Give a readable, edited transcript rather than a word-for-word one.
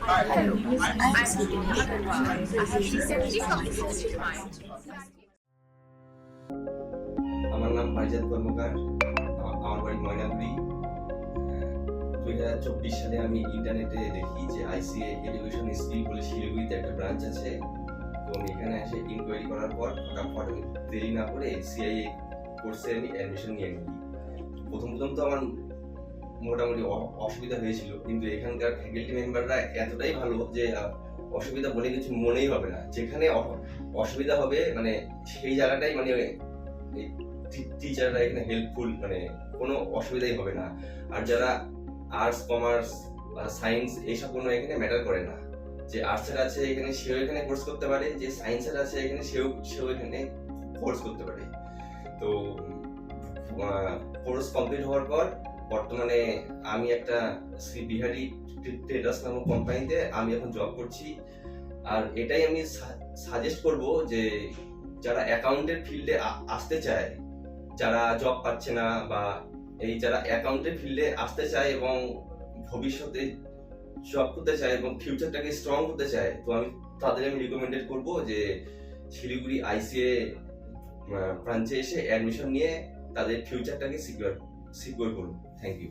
Hello, I'm speaking I have recently completed my আমার নাম ফারজাদ কর্মকার। আমার বাড়ি ময়নাগুড়ি। 2024 সালে আমি ইন্টারনেটে দেখি যে আইসিএ এডুকেশন স্কিল বলে শিলিগুড়িতে একটা ব্রাঞ্চ আছে। তো আমি এখানে এসে ইনকোয়ারি করার পর ফটাফট আমি দেরি না করে সিআইএ কোর্সে আমি অ্যাডমিশন নিয়ে নিই। প্রথম তো আমার মোটামুটি অসুবিধা হয়েছিল, কিন্তু এখানকার ফ্যাকাল্টি মেম্বাররা এতটাই ভালো যে অসুবিধা বলে কিছু মনেই হবে না। যেখানে অসুবিধা হবে মানে সেই জায়গাটাই মানে টিচাররা এখানে হেল্পফুল, মানে কোনো অসুবিধাই হবে না। আর যারা আর্টস, কমার্স বা সায়েন্স এইসব কোনো এখানে ম্যাটার করে না। যে আর্টসের আছে এখানে সেও এখানে কোর্স করতে পারে, যে সায়েন্সের আছে এখানে সেও এখানে কোর্স করতে পারে। তো কোর্স কমপ্লিট হওয়ার পর বর্তমানে আমি একটা শ্রী বিহারি ট্রেডার্স নামক কোম্পানিতে আমি এখন জব করছি। আর এটাই আমি সাজেস্ট করব যে যারা অ্যাকাউন্টের ফিল্ডে আসতে চায়, যারা জব পাচ্ছে না, বা এই যারা অ্যাকাউন্টের ফিল্ডে আসতে চায় এবং ভবিষ্যতে জব করতে চায় এবং ফিউচারটাকে স্ট্রং করতে চায়, তো তাদের আমি রিকমেন্ডেড করব যে শিলিগুড়ি আইসিএ ব্রাঞ্চে এসে অ্যাডমিশন নিয়ে তাদের ফিউচারটাকে সিকিউর করুন। Thank you.